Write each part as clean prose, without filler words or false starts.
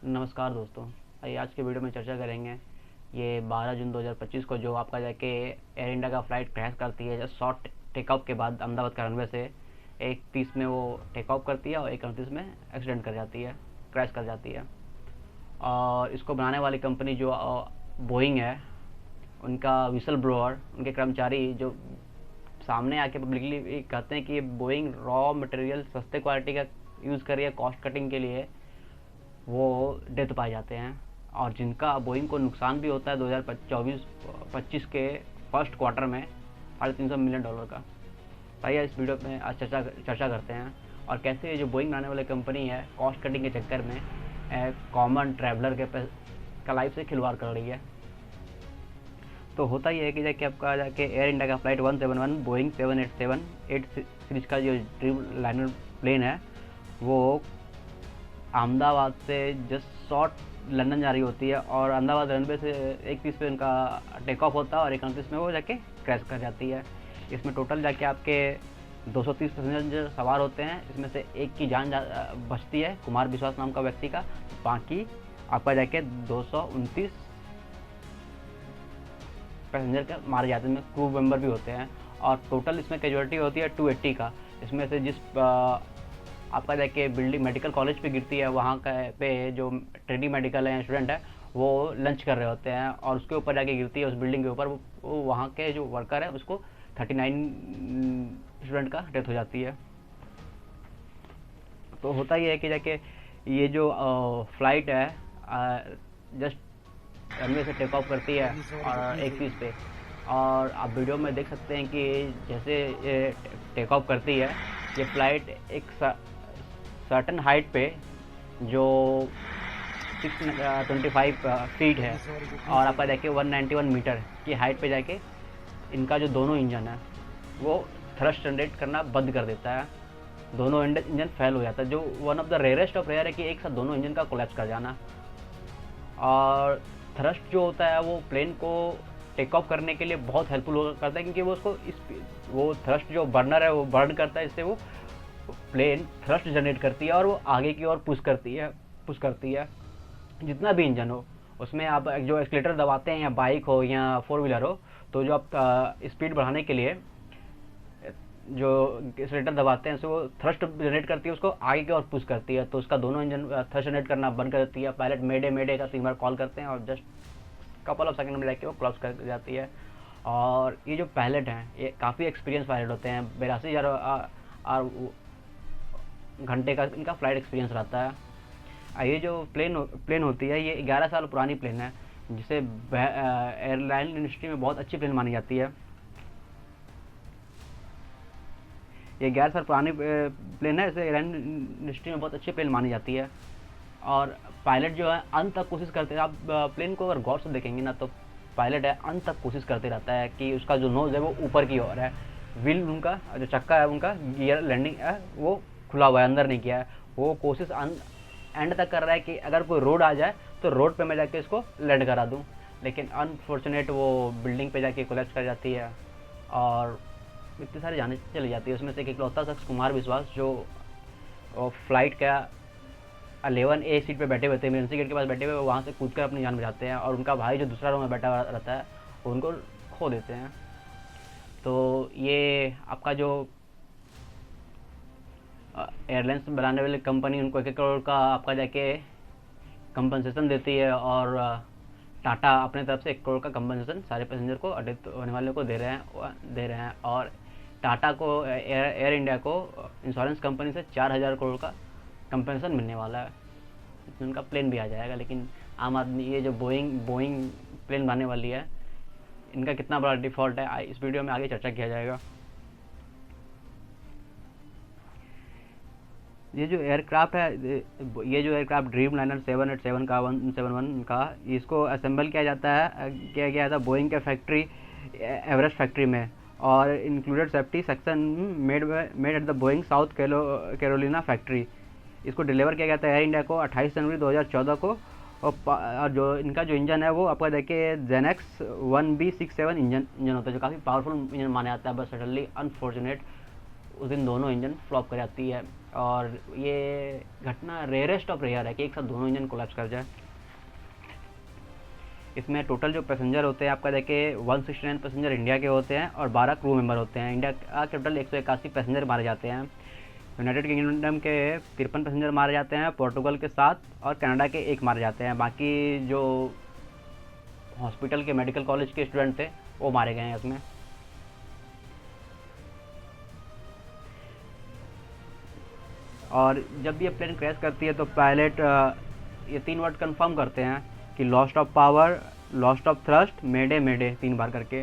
नमस्कार दोस्तों। आइए आज के वीडियो में चर्चा करेंगे ये 12 जून 2025 को जो आपका जाके एयर इंडिया का फ़्लाइट क्रैश करती है। जस्ट शॉर्ट टेकऑफ के बाद अहमदाबाद का रनवे से 1:30 में वो टेकऑफ करती है और 1:38 में एक्सीडेंट कर जाती है, क्रैश कर जाती है। और इसको बनाने वाली कंपनी जो बोइंग है, उनका विसल ब्लोअर, उनके कर्मचारी जो सामने आके पब्लिकली कहते हैं कि ये बोइंग रॉ मटेरियल सस्ते क्वालिटी का यूज़ कर रही है कॉस्ट कटिंग के लिए, वो डेथ पाए जाते हैं। और जिनका बोइंग को नुकसान भी होता है 2024-25 के फर्स्ट क्वार्टर में $350 मिलियन का। आइए इस वीडियो में आज चर्चा करते हैं और कैसे ये जो बोइंग बनाने वाली कंपनी है कॉस्ट कटिंग के चक्कर में कॉमन ट्रैवलर का लाइफ से खिलवाड़ कर रही है। तो होता ही है कि जाके आपका जाके एयर इंडिया का फ्लाइट 171 बोइंग 787-8 सीरीज का जो ड्रीम लाइनर प्लेन है, वो अहमदाबाद से जस्ट शॉर्ट लंदन जा रही होती है और अहमदाबाद रनवे से 1:30 पे उनका टेक ऑफ होता है और 1:38 में वो जाके क्रैश कर जाती है। इसमें टोटल जाके आपके 230 पैसेंजर सवार होते हैं। इसमें से एक की जान बचती है, कुमार विश्वास नाम का व्यक्ति का। बाकी आपका जाके 229 पैसेंजर का मारे जाते हैं, क्रू मेंबर भी होते हैं। और टोटल इसमें कैजुअलिटी होती है 280 का। इसमें से जिस आपका जाके बिल्डिंग मेडिकल कॉलेज पे गिरती है, वहाँ का पे जो ट्रेनिंग मेडिकल है स्टूडेंट है, वो लंच कर रहे होते हैं और उसके ऊपर जाके गिरती है, उस बिल्डिंग के ऊपर। वो वहाँ के जो वर्कर है उसको 39 स्टूडेंट का डेथ हो जाती है। तो होता ही है कि जाके ये जो फ्लाइट है जस्ट रनवे से टेक ऑफ करती है और 1:30 पे। और आप वीडियो में देख सकते हैं कि जैसे ये टेक ऑफ करती है, ये फ्लाइट एक सर्टन हाइट पे जो 625 फीट है और आपका जाके 191 मीटर की हाइट पे जाके इनका जो दोनों इंजन है वो थ्रस्ट जनरेट करना बंद कर देता है। दोनों इंजन फेल हो जाता है, जो one of the rarest of rare है कि एक साथ दोनों इंजन का कोलैप्स कर जाना। और थ्रस्ट जो होता है वो प्लेन को टेक ऑफ करने के लिए बहुत हेल्पफुल करता है, क्योंकि वो उसको वो थ्रस्ट जो बर्नर है वो बर्न करता है, इससे वो प्लेन थ्रस्ट जनरेट करती है और वो आगे की ओर पुश करती है। जितना भी इंजन हो उसमें आप जो एक्सीलेटर दबाते हैं, या बाइक हो या 4 व्हीलर हो, तो जो आप स्पीड बढ़ाने के लिए जो एक्सीलेटर दबाते हैं, वो थ्रस्ट जनरेट करती है, उसको आगे की ओर पुश करती है। तो उसका दोनों इंजन थ्रस्ट जनरेट करना बंद कर देती है। पायलट मेडे का 3 बार कॉल करते हैं और जस्ट कपल ऑफ सेकंड में जाके वो क्रॉस कर जाती है। और ये जो पायलट हैं ये काफ़ी एक्सपीरियंस पायलट होते हैं। 82,000 घंटे का इनका फ्लाइट एक्सपीरियंस रहता है। ये जो प्लेन होती है ये 11 साल पुरानी प्लेन है, जिसे एयरलाइन इंडस्ट्री में बहुत अच्छी प्लेन मानी जाती है। ये 11 साल पुरानी प्लेन है, इसे एयरलाइन इंडस्ट्री में बहुत अच्छी प्लेन मानी जाती है। और पायलट जो है अंत तक कोशिश करते हैं। आप प्लेन को अगर गौर से देखेंगे ना, तो पायलट है अंत तक कोशिश करते रहता है कि उसका जो नोज़ है वो ऊपर की ओर है। व्हील उनका जो चक्का है, उनका गियर लैंडिंग है वो खुला हुआ है, अंदर नहीं किया है। वो कोशिश एंड तक कर रहा है कि अगर कोई रोड आ जाए तो रोड पे मैं जाके इसको लैंड करा दूं। लेकिन अनफॉर्चुनेट वो बिल्डिंग पे जाके कोलैप्स कर जाती है और इतनी सारी जाने चली जाती है। उसमें से एक इकलौता शख्स कुमार विश्वास, जो फ्लाइट का 11A सीट पे बैठे हुए थे, इमरजेंसी गेट के पास बैठे हुए, वहाँ से कूद कर अपनी जान बचाते हैं। और उनका भाई जो दूसरा रो में बैठा रहता है, उनको खो देते हैं। तो ये आपका जो एयरलाइंस बनाने वाली कंपनी उनको 1-1 करोड़ का आपका जाके कंपनसेशन देती है। और टाटा अपने तरफ से 1 करोड़ का कंपनसेशन सारे पैसेंजर को, डेथ होने वाले को दे रहे हैं। और टाटा को, एयर इंडिया को इंश्योरेंस कंपनी से 4,000 करोड़ का कंपनसेशन मिलने वाला है। इसमें उनका प्लेन भी आ जाएगा। लेकिन आम आदमी, ये जो बोइंग प्लेन बनाने वाली है, इनका कितना बड़ा डिफ़ॉल्ट है इस वीडियो में आगे चर्चा किया जाएगा। ये जो एयरक्राफ्ट है, ये जो एयरक्राफ्ट ड्रीम लाइनर 787 का 171 का, इसको असेंबल किया गया था बोइंग के फैक्ट्री, एवरेस्ट फैक्ट्री में। और included safety section made at the Boeing south Carolina factory. इसको डिलीवर किया गया था एयर इंडिया को 28 जनवरी 2014 को। और जो इनका जो इंजन है वो आपका देखिए जेनेक्स 1B67 इंजन होता है, जो काफ़ी पावरफुल इंजन माना जाता है। बस सडनली अनफॉर्चुनेट उस दिन दोनों इंजन फ्लॉप कर जाती है। और ये घटना रेयरेस्ट ऑफ रेयर है कि एक साथ दोनों इंजन कोलैप्स कर जाए। इसमें टोटल जो पैसेंजर होते हैं आपका देखिए 169 पैसेंजर इंडिया के होते हैं और 12 क्रू मेंबर होते हैं। इंडिया का टोटल 181 पैसेंजर मारे जाते हैं। यूनाइटेड किंगडम के 53 पैसेंजर मारे जाते हैं, पोर्टुगल के 7 और कनाडा के 1 मारे जाते हैं। बाकी जो हॉस्पिटल के मेडिकल कॉलेज के स्टूडेंट थे वो मारे गए हैं इसमें। और जब ये प्लेन क्रैश करती है तो पायलट ये 3 वर्ड कंफर्म करते हैं कि lost of power, lost of thrust, mayday mayday 3 बार करके।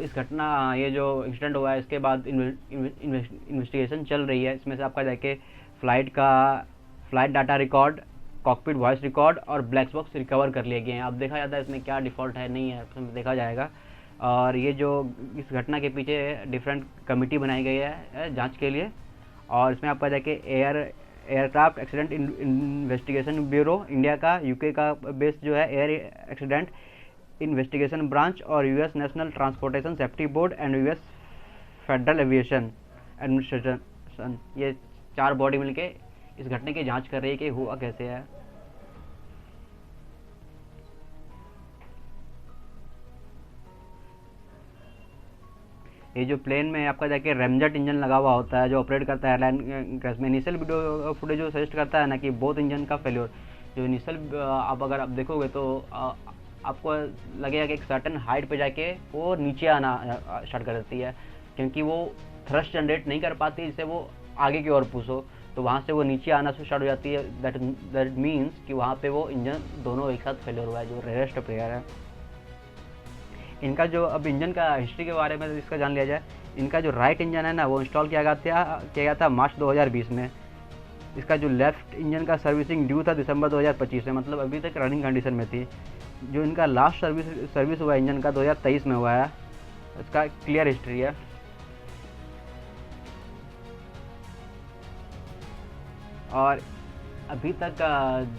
इस घटना ये जो इंसिडेंट हुआ है इसके बाद इन्वेस्टिगेशन चल रही है। इसमें से आपका जाके flight data record, cockpit voice record और ब्लैक बॉक्स रिकवर कर लिए गए हैं। अब देखा जाता है इसमें क्या डिफ़ॉल्ट है नहीं है, इसमें देखा जाएगा। और ये जो इस घटना के पीछे डिफरेंट कमेटी बनाई गई है जांच के लिए। और इसमें आपका जाके aircraft accident investigation bureau India का, यूके का बेस जो है एयर एक्सीडेंट इन्वेस्टिगेशन ब्रांच, और US national transportation safety board and US federal aviation administration, ये 4 बॉडी मिलके इस घटने की जांच कर रही है कि हुआ कैसे है। ये जो प्लेन में आपका जाके रेमजेट इंजन लगा हुआ होता है जो ऑपरेट करता है एयरलाइन क्रैश में। इनिशियल वीडियो फुटेज जो सजेस्ट करता है ना कि बोथ इंजन का फेल्योर, जो इनिशियल आप अगर आप देखोगे तो आपको लगेगा कि एक सर्टेन हाइट पे जाके वो नीचे आना स्टार्ट कर देती है, क्योंकि वो थ्रस्ट जनरेट नहीं कर पाती जिससे वो आगे की ओर पुश हो, तो वहाँ से वो नीचे आना स्टार्ट हो जाती है। दैट मीन्स कि वहाँ पे वो इंजन दोनों एक साथ फेलियर हुआ है, जो रेयरेस्ट प्लेयर है। इनका जो अब इंजन का हिस्ट्री के बारे में इसका जान लिया जाए। इनका जो राइट इंजन है ना वो इंस्टॉल किया गया था मार्च 2020 में। इसका जो लेफ्ट इंजन का सर्विसिंग ड्यू था दिसंबर 2025 में, मतलब अभी तक रनिंग कंडीशन में थी। जो इनका लास्ट सर्विस हुआ इंजन का 2023 में हुआ है। इसका क्लियर हिस्ट्री है। और अभी तक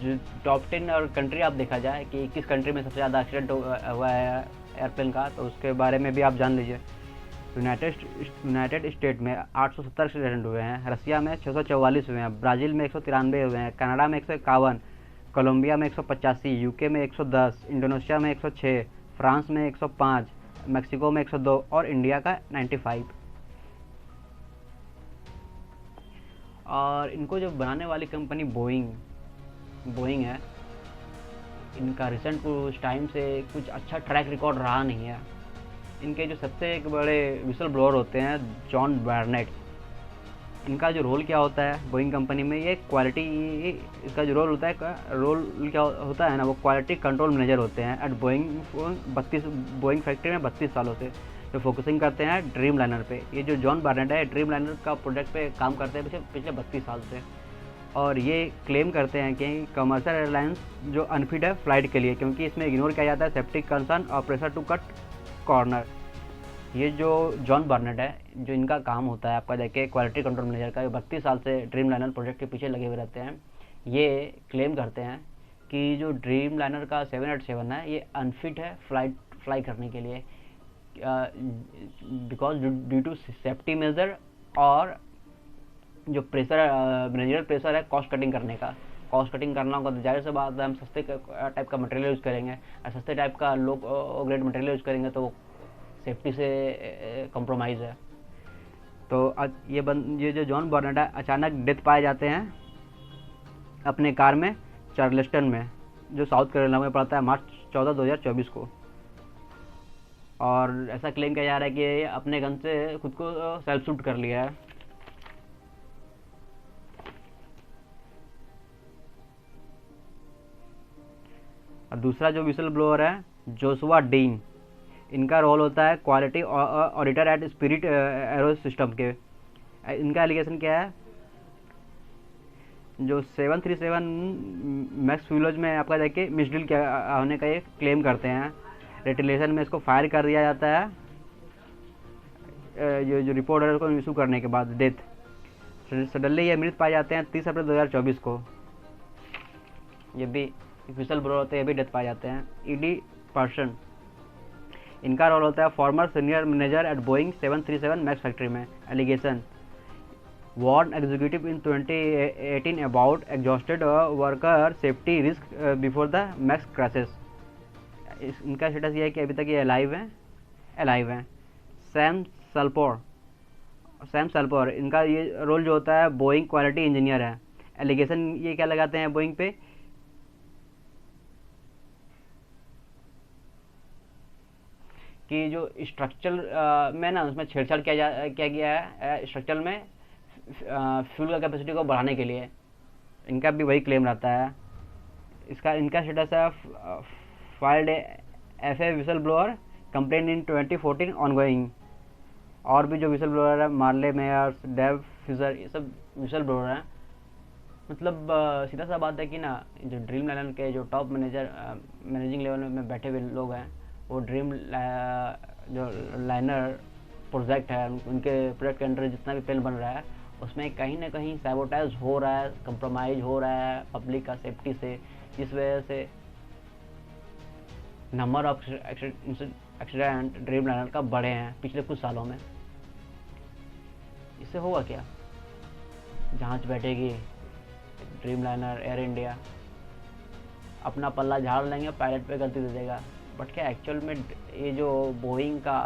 जो टॉप 10 और कंट्री आप देखा जाए कि किस कंट्री में सबसे ज़्यादा एक्सीडेंट हुआ है एयरप्लेन का, तो उसके बारे में भी आप जान लीजिए। यूनाइटेड स्टेट में 870 एक्सीडेंट हुए हैं, रसिया में 644 हुए हैं, ब्राज़ील में 193 हुए हैं, कनाडा में 151, कोलंबिया में 185, यूके में 110, इंडोनेशिया में 106, फ्रांस में 105, मैक्सिको में 102 और इंडिया का 95। और इनको जो बनाने वाली कंपनी बोइंग है, इनका रिसेंट कुछ टाइम से कुछ अच्छा ट्रैक रिकॉर्ड रहा नहीं है। इनके जो सबसे एक बड़े विसल ब्लोअर होते हैं जॉन बार्नेट, इनका जो रोल क्या होता है बोइंग कंपनी में, ये क्वालिटी, इसका जो रोल होता है क्या होता है ना, वो क्वालिटी कंट्रोल मैनेजर होते हैं एट बोइंग फैक्ट्री में 32 सालों से, जो फोकसिंग करते हैं ड्रीम लाइनर पे। ये जो जॉन बार्नेट है ड्रीम लाइनर का प्रोजेक्ट पे काम करते हैं पिछले 32 साल से। और ये क्लेम करते हैं कि कमर्शियल एयरलाइंस जो अनफिट है फ्लाइट के लिए, क्योंकि इसमें इग्नोर किया जाता है सेफ्टी कंसर्न और प्रेशर टू कट कॉर्नर। ये जो जॉन बार्नेट है, जो इनका काम होता है आपका देखिए क्वालिटी कंट्रोल मैनेजर का, 32 साल से ड्रीम लाइनर प्रोजेक्ट के पीछे लगे हुए रहते हैं। ये क्लेम करते हैं कि जो ड्रीम लाइनर का 787 है ये अनफिट है फ्लाई करने के लिए, because due to safety measure और जो प्रेशर मैनेजरल प्रेशर है कॉस्ट कटिंग करना होगा, तो जाहिर सी बात है हम सस्ते टाइप का मटेरियल यूज़ करेंगे, और सस्ते टाइप का लो ग्रेड मटेरियल यूज़ करेंगे तो वो सेफ्टी से कंप्रोमाइज़ है। तो ये जो जॉन बार्नेट है अचानक डेथ पाए जाते हैं अपने कार में चार्लेस्टन में, जो साउथ कैरोलिना में पड़ता है, मार्च 14, 2024 को। और ऐसा क्लेम किया जा रहा है कि अपने गन से खुद को सेल्फ शूट कर लिया है। और दूसरा जो विसल ब्लोअर है जोशुआ डीन, इनका रोल होता है quality auditor eight spirit arrow system के। इनका एलिगेशन क्या है, जो 737 मैक्स फ्यूलोज में आपका देखिए मिसडील क्या होने का ये क्लेम करते हैं। रिटेलिएशन में इसको फायर कर दिया जाता है, जो रिपोर्ट है उसको इशू करने के बाद डेथ। सडनली ये मृत पाए जाते हैं 30 अप्रैल 2024 को। ये भी विसल ब्लोअर होते हैं, ये भी डेथ पाए जाते हैं। ईडी पर्सन, इनका रोल होता है former senior manager at Boeing 737 Max factory में। Allegation warned executive in 2018 about exhausted worker safety risk before the Max crashes. इनका स्टेटस ये है कि अभी तक ये अलाइव हैं। सैम सल्पोर इनका ये रोल जो होता है बोइंग क्वालिटी इंजीनियर है। एलिगेशन ये क्या लगाते हैं बोइंग पे कि जो स्ट्रक्चर में ना उसमें छेड़छाड़ किया गया है स्ट्रक्चर में फ्यूल का कैपेसिटी को बढ़ाने के लिए। इनका भी वही क्लेम रहता है। इनका स्टेटस है filed FA whistle blower complain इन 2014 ऑनगोइंग। और भी जो विसल ब्लोअर है मार्ले मेयर्स डेव फिजर ये सब विसल ब्लोअर हैं। मतलब सीधा सा बात है कि ना जो ड्रीम लाइनर के जो टॉप मैनेजिंग लेवल में बैठे हुए लोग हैं वो जो लाइनर प्रोजेक्ट है उनके प्रोजेक्ट के अंडर जितना भी प्लान बन रहा है उसमें कहीं ना कहीं सैबोटाइज हो रहा है, कंप्रोमाइज़ हो रहा है पब्लिक का सेफ्टी से, जिस वजह से number of accident dream liner का बढ़े हैं पिछले कुछ सालों में। इससे होगा क्या? जांच बैठेगी, ड्रीम लाइनर एयर इंडिया अपना पल्ला झाड़ लेंगे, पायलट पे गलती दे देगा। बट क्या एक्चुअल में ये जो बोइंग का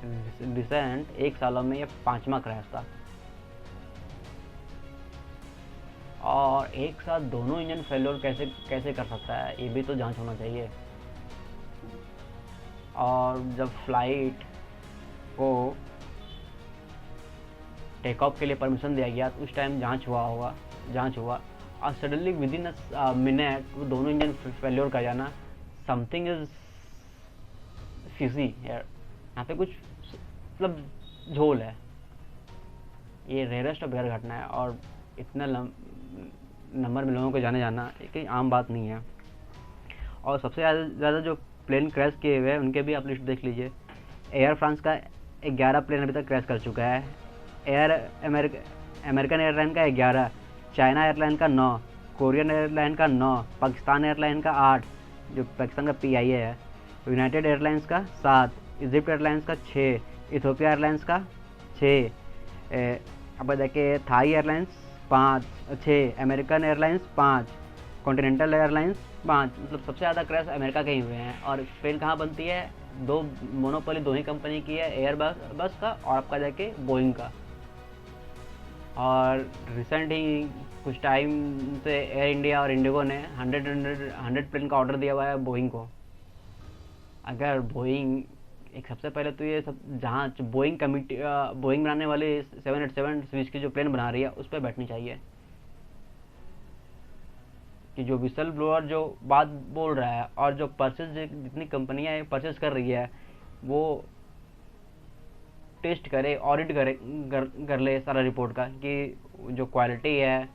रिसेंट 1 सालों में ये 5वां क्रैश था और एक साथ दोनों इंजन फेल्योर कैसे कर सकता है ये भी तो जांच होना चाहिए। और जब फ्लाइट को टेक ऑफ के लिए परमिशन दिया गया तो उस टाइम जांच हुआ और suddenly with in a minute वो दोनों इंजन फेल्योर कर जाना, समथिंग इज फिजी यार। यहाँ पे कुछ मतलब झोल है। ये रेयरेस्ट ऑफ रेयर घटना है और इतना नंबर में लोगों को जाना ये कहीं आम बात नहीं है। और सबसे ज़्यादा जो प्लेन क्रैश किए हुए हैं उनके भी आप लिस्ट देख लीजिए। एयर फ्रांस का 11 प्लेन अभी तक क्रैश कर चुका है। अमेरिकन एयरलाइन का 11, चाइना एयरलाइन का 9, कोरियन एयरलाइन का 9, पाकिस्तान एयरलाइन का 8 जो पाकिस्तान का PIA है, यूनाइटेड एयरलाइंस का 7, इजिप्ट एयरलाइंस का 6, इथियोपिया एयरलाइंस का 6, अब देखिए Thai airlines 6, American airlines 5, continental airlines 5। मतलब सबसे ज़्यादा क्रैश अमेरिका के ही हुए हैं। और प्लेन कहाँ बनती है? दो ही कंपनी की है, एयर बस का और आपका जाके बोइंग का। और रिसेंट ही कुछ टाइम से एयर इंडिया और इंडिगो ने 100 प्लेन का ऑर्डर दिया हुआ है बोइंग को। अगर बोइंग एक सबसे पहले तो ये सब जांच बोइंग कमिटी बोइंग बनाने वाले 787 सीरीज की जो प्लेन बना रही है उस पर बैठनी चाहिए कि जो विसल ब्लोअर जो बात बोल रहा है और जो परचेज जितनी कंपनियां परचेज कर रही है वो टेस्ट करे, ऑडिट कर ले सारा रिपोर्ट का कि जो क्वालिटी है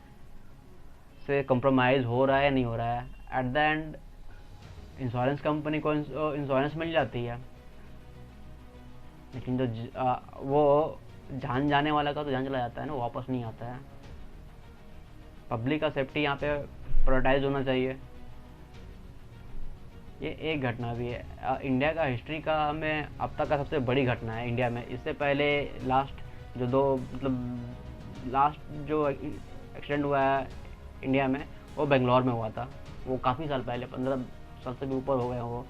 से कंप्रोमाइज़ हो रहा है या नहीं हो रहा है। At the end insurance company को इंश्योरेंस मिल जाती है, लेकिन जो वो जान जाने वाला का तो जान चला जाता है ना, वापस नहीं आता है। पब्लिक का सेफ्टी यहाँ पे प्रायोरिटाइज होना चाहिए। ये एक घटना भी है इंडिया का हिस्ट्री का में अब तक का सबसे बड़ी घटना है इंडिया में। इससे पहले लास्ट जो एक्सीडेंट हुआ है इंडिया में वो बेंगलोर में हुआ था। वो काफ़ी साल पहले, 15 साल से भी ऊपर हो गए वो,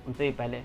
उनसे भी पहले।